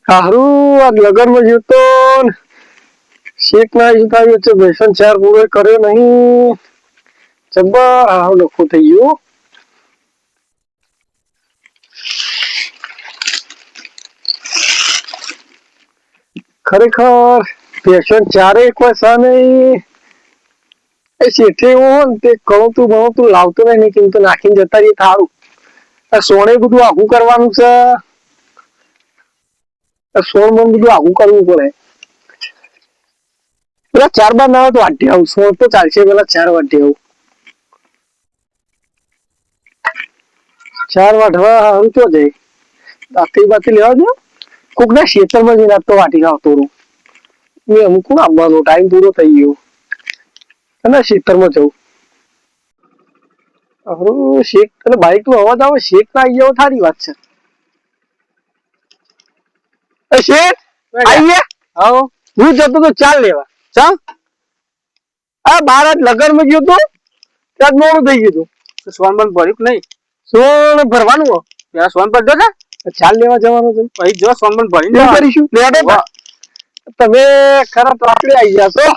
હારું આ લગનમાં જતો શેક ના જીતાવ્યો છે બેસન ચાર પૂરો કર્યો નહીં જબ્બર હાવ લખો થઈ ગયો ખરેખર બેસન ચારે એક વસા નહીં એ શેઠે એવું તે ઘણું લાવતું નહીં કેમ તો નાખીને જતા રહીએ થારું સોણે બધું આખું કરવાનું છે સોળ માં બધું આખું કરવું પડે પેલા 4 બાર ના તો વાટી આવું સોળ તો ચાલશે પેલા 4 વાટી આવું 4 વાટવા સારું તો જાય બાકી લેવા દો કોક ના ખેતરમાં જઈને તો વાટી ખાવતો રહું મેં અમુક આવવાનો ટાઈમ પૂરો થઈ ગયો અને ખેતરમાં જવું હવે શેક અને બાઈક નો અવાજ આવે શેક ના આવી જાવ સારી વાત છે શેક આવીએ હા હું જતો તો ચાલ લેવા ચા આ બાર લગન માં ગયો તો ત્યાં મોડું થઈ ગયું હતું સોન બંધ ભર્યું નહીં સોન ભરવાનું ત્યાં સોન ભરજો ને ચાલ લેવા જવાનું છે પછી જો સોન બંધ ભરીને કરીશું તમે ખરા પ્રાકડે આવી જશો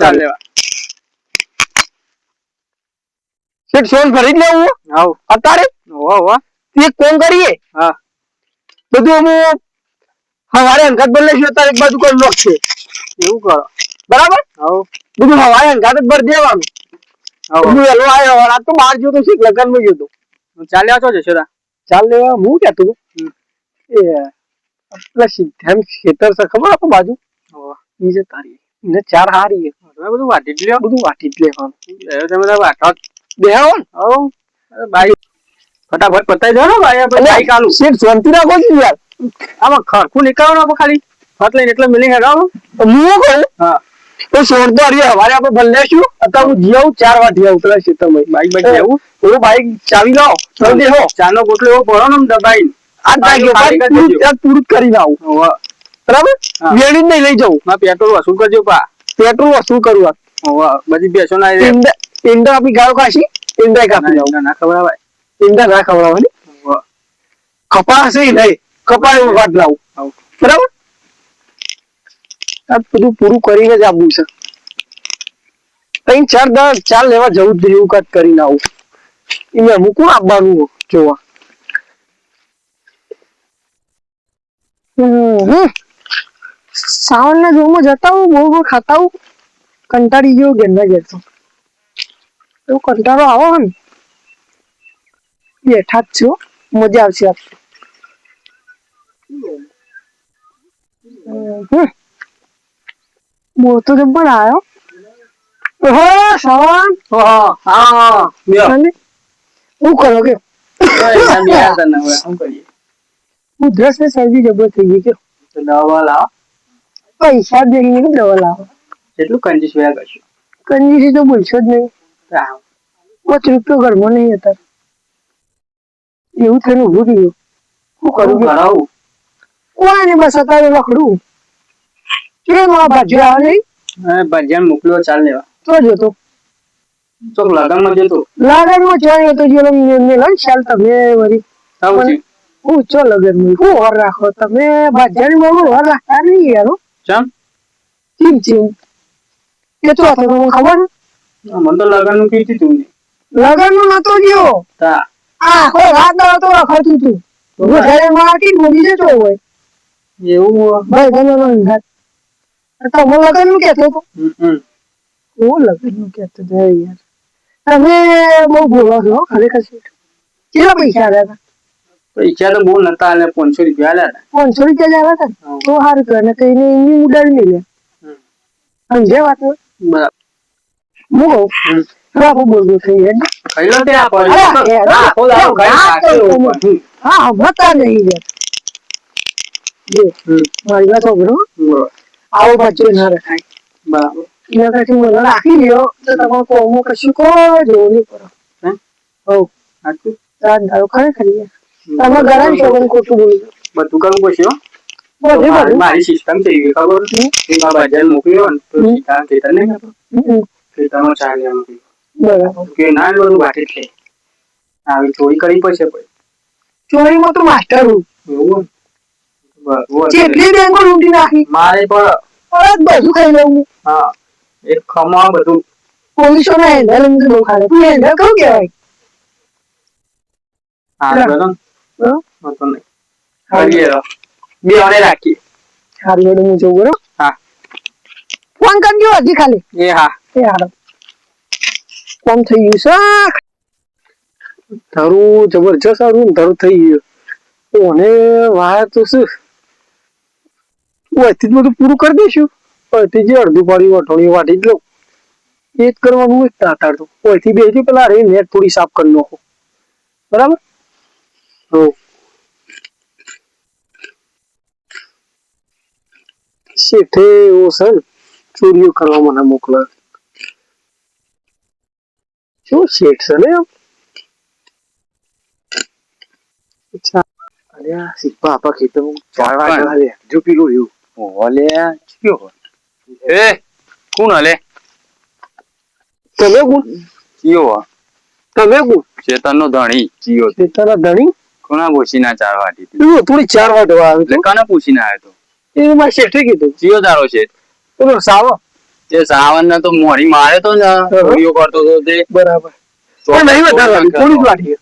ચાલ લેવા શેઠ સોન ભરી જ લેવું હા અત્યારે એક કોમ કરીએ હા બધું અમે હવારે અંગાત બદલાઈશું અત્યારે એક બાજુ કરી નાખશે એવું કરો બરાબર હા બધું હવારે અંગાત જ ભરી દેવાનું બધું વહેલો આવ્યો આ તો બહાર ગયો તો શીખ લગન માં ગયો તો ચાલ લેવા છો જશો ચાલ લેવા હું કહેતો એ પેલા સિદ્ધાંત ખેતર છે ખબર આપો બાજુ એ છે તારી ને 4 હારી બધું વાટી જ લેવાનું તમે વાટો બેહો ને બાઈક ફટાફટ પતાઈ દો ને ભાઈ બાઈક આલું સીટ શાંતિ રાખો છો યાર આમાં ખરખું નીકળો ને આપણે ખાલી ફટ લઈને એટલે મિલિંગ હેડાવો હું કહું હા તો સોળ તો હરી હવારે આપણે ભલ લેશું અત્યારે હું જી આવું 4 વાટી આવું પેલા ક્ષેત્રમાં બાઈક જવું હું બાઈક ચાવી લાવો તો દેહો ચાનો ગોટલો એવો પડો ને દબાઈ આ ત્યાં પૂરું કરીને આવું બરાબર વેડી જ નહીં લઈ જવું પેટ્રોલ વસૂલ કરજો પા પેટ્રોલ વસૂલ કરવું બધી બેસો ના ઈંડા આપી ગાળો કાશી ઈંડા કાપી જાવ ના ખવડાવાય ઈંડા ના ખવડાવવાની કપાસ નહીં કપાસ વાટ લાવું બરાબર આ બધું પૂરું કરીને જ આપવું છે 3-4 લેવા જવું જ એવું કાંઈક કરીને આવું એમાં મૂકું આપવાનું જોવા સાવન ના જોરમાં જતા હું બહુ ખાતા હું કંટાળી ગયો ઘેરના ઘેર તો એવું કંટાળો આવો ને બેઠા જ છો મજા આવશે બહુ તો જબ્બર આવ્યો ઓહો સાવન હું કરો કે હું દ્રશ ને શરદી જબર થઈ ગઈ કે દવા લાવો પૈસા દેખીને કે દવા લાવો એટલું કંજૂસ વ્યા કરશો કંજૂસી તો બોલશો જ નહીં 5 રૂપિયા ઘરમાં નહીં હતા એવું થઈને ઉભું થયું શું કરું કરાવું કોઈ નહીં બસ અત્યારે લખડું કેમ આ ભાજ્યો આવે નહીં ભાજ્યા મોકલ્યો ચાલ લેવા તો જતો ચોક લગનમાં જતો લગનમાં જોઈ તો જો મેલો ચાલ તમે વળી હું ચો લગન માં હું હોર રાખો તમે ભાજ્યાની મારું હોર રાખતા નહીં યાર ચમ ચીમ એ તો તમને ખબર મને તો લગન નું કીધું તું લગન નું નતો ગયો આખો રાત તો રખડતું તું ઘરે માટી મૂકી જતો હોય એવું ભાઈ તમે ઘર તમે લગન નું કેતો હતો હું લગન નું કેતો હતો યાર તમે બહુ બોલો છો ખરેખર કેટલા પૈસા આવ્યા હતા પૈસા તો બહુ નતા આલે 500 રૂપિયા આલ્યા હતા 500 રૂપિયા આવ્યા હતા તો સારું કરે કઈને એની ઉડાડી નહીં લે સમજે વાત બરાબર હું બાપુ બોલવું થઈ હા બતા નહીં મારી વાત છોકરો આવો બચ્ચો ના રખાય બરાબર એના પછી મને રાખી લ્યો તો તમારે કોમો કશું કહો જોવું નહીં પડો ખરેખર તમે ગરમ છોકરી ખોટું બોલ્યું બધું કરવું પડશે મારી સિસ્ટમ થઈ ગઈ ખબર બજાર મોકલ્યો ને તો ખેતર નહીં ખેતરમાં ચાલ્યા મોકલ્યો બરાબર કે ના બધું વાટી છે આવી ચોરી કરવી પડશે ચોરીમાં તો માસ્ટર હું એવું જેટલી બેંકો લૂંટી નાખી મારે પણ બધું ખાઈ લઉં હા એક ખમા બધું પોલીસોના હેન્ડલ બહુ ખાલે તું હેન્ડલ કયું કહેવાય બે વાળે રાખી સારી હેડે હું જવું બરો હા ફોન કરજો હજી ખાલી એ હા કોમ થઈ ગયું શાક તારું જબરજસ્ત સારું તારું થઈ ગયું અને વાયા તો શું વસ્તી બધું પૂરું કરી દઈશું પછી જે અડધું પાડી વટોણી વાટી જ લઉં એ જ કરવાનું એક તાતાડતું ઓયથી બેસી પેલા રે નેટ થોડી સાફ કરી નાખો બરાબર હો શેઠે એવો છે ચોરીઓ કરવા મને મોકલે શું શેઠ છે ને અચ્છા અલ્યા સિપ્પા આપા ખેતરમાં ચારવા ચાલે જો પીલું રહ્યું ઓલે કયો એ કોણ હલે તમે કોણ કયો તમે કોણ ચેતનનો ધણી જીઓ ચેતનના ધણી કોના પૂછીના ચાર વાટી થોડી ચાર વાટવા આવે તો કને પૂછીને આવ્યો તો એ મારે શેઠે કીધું જીઓ તારો છે પેલો સાવો તે સાવન ને તો મોરી મારે તો ને ચોરીઓ કરતો તો તે બરાબર પણ નહીં વધારવાની થોડી જ વાટી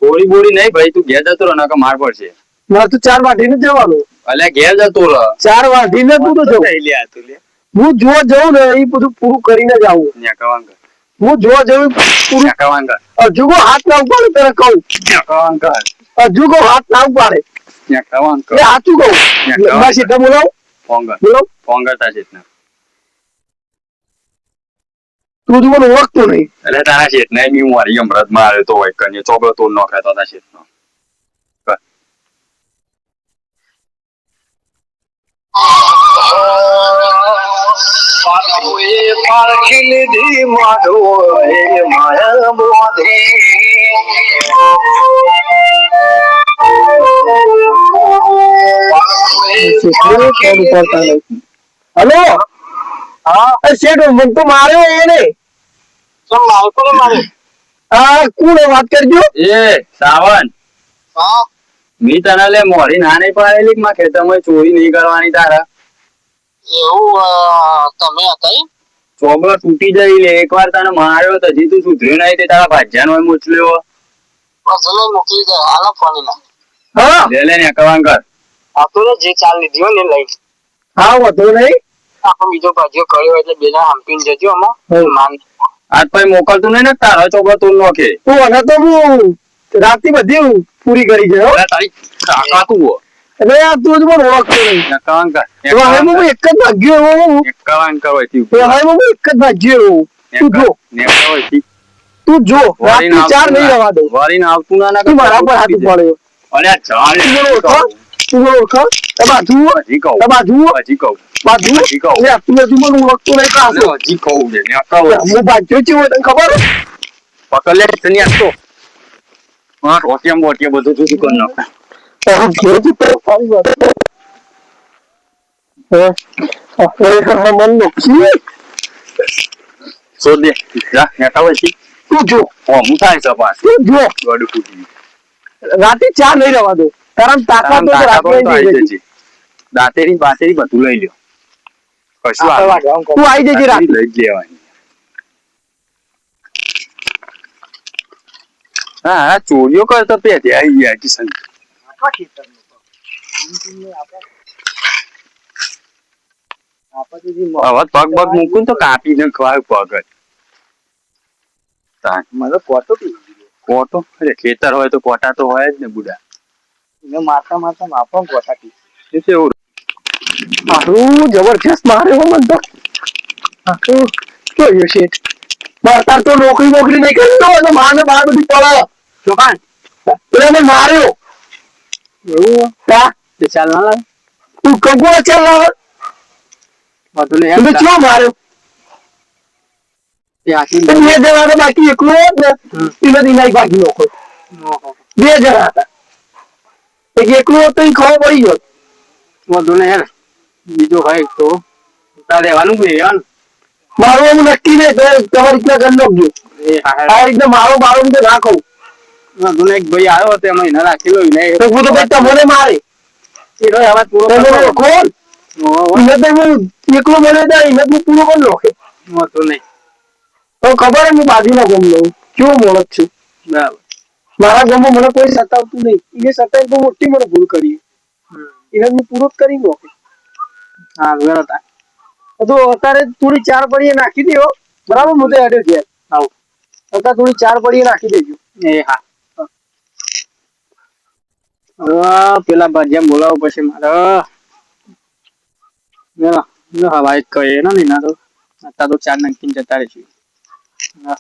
થોડી બોડી નહીં ભાઈ તું ઘેર જતો રહો કે માર પડશે મારે તો ચાર વાટીને જવાનું અલ્યા ઘેર જતો રહો ચાર વાટીને તું તો જવું હું જોવા જઉં ને એ બધું પૂરું કરીને જ આવું હું જોવા જઉં પૂરું હજુ કો હાથ ના ઉપાડે તને કહું હજુ કો હાથ ના ઉપાડે એ સાચું કહું બસ એટલે બોલાવ બોલો તું તું મને ઓળખતો નહીં એટલે તારા શેઠ ને હું મારી અમૃત માં આવ્યો તો હોય કને ચોગડો તોડ નાખે તો તારા શેઠ નો પારખી લીધી મારો એ માયા બોધી હલો હા શેઠ મને તો માર્યો એને હા કોણ વાત કરજો એ સાવન મી તને લે મોરી ના નહીં પાડેલી માં ખેતરમાં ચોરી નહીં કરવાની તારા એવું તમે હતા ચોગડો તૂટી જાય લે એકવાર તને માર્યો તો હજી તું સુધર્યો નહીં તે તારા ભાજ્યા નો મોકલ્યો મોકલી દે હાલો ફોન હા લે ને કવાન કર આ તો જે ચાલ લીધી હોય ને લઈ હા વધુ નહીં આપણે બીજો ભાજીઓ કર્યો એટલે બે જણા હંપીને જજો આમાં માન આજ પછી મોકલતું નહીં ને તારો ચોગડો તોડ નાખે તું અને તો હું રાતની બધી પૂરી કરી છે તારી કાકાતું હો એટલે યાર તું જ મને ઓળખતો નહીં કવાન કર હવે હું એક જ ભાગ્યો એવો કવાન કર હોય હવે હું એક જ ભાગ્યો એવો તું જો રાતની ચાર નહીં રહેવા દો વારીને આવતું ના તું મારા પર હાથ ઉપાડ્યો અલ્યા ચાલ તું મને ઓળખો બાજુ હજી કહું બાજુ હજી કહું બાજુ હજી કહું તું હજુ મને ઓળખતો નહીં કાઢો હજી કહું છે હું ભાગ્યો છે તને ખબર પકડ લે તને આપતો હા રોટિયા બોટિયા બધું જુદું કરી નાખે રાતે ચા નહીં રહેવા દો દાંતેરી બાતેરી બધું લઈ લ્યો કશું તું આવી જજે રાતે લઈ જ લેવાની હા ચોરીઓ કરતો પેટી આવી ગયા કિશન પગ પગ મૂકું તો કાપી ને ખવાય પગ જ કોટો અરે ખેતર હોય તો કોટા તો હોય જ ને બુડા મારતા મારતા માપો કોટા પી એવું મારું જબરજસ્ત માર્યો મને તો જોયું શેઠ મારતા તો નોકરી નહીં કરતો અને માને બહાર બધી પડે દુકાન એટલે મેં માર્યો એવું ચાલ ના લાગે તું કગો ચાલ લાવે બધું ને એમ ચો માર્યો બે જણા બાકી એકલો ને એ બધી નહીં બાકી લોકો બે જણા હતા એકલો હતો એ ખબર પડી ગયો બધું ને બીજો ભાઈ તો તાર રહેવાનું નહીં મારું એમ નક્કી નહીં તમારી રીતના કરી નાખજો આ રીતના મારો રીતે રાખો એક ભાઈ આવ્યો હતો એમાં એને રાખેલો હું તો ભાઈ તમને મારે એનો અવાજ પૂરો તમે કરો. કોણ એને તો હું એકલો બોલે તો એને તું પૂરો કરી નાખે વાંધો નહીં. તો ખબર હું બાજુના ગામ લઉં કેવો મોણસ છું બરાબર. મારા ગામમાં મને કોઈ સતાવતું નહીં એને સતાવી તો મોટી મને ભૂલ કરી એને હું પૂરો જ કરી નાખે હા બરાબર. તો અત્યારે થોડી 4 પડીએ નાખી દેવો બરાબર હું તો હેડે છે આવું. અત્યારે થોડી 4 પડીએ નાખી દેજો એ હા. પેલા ભજીયા બોલાવો પછી મારે હવા એક કહીએ ને એના તો અત્યારે તો 4 નંકીન જતા રહીશું. હા.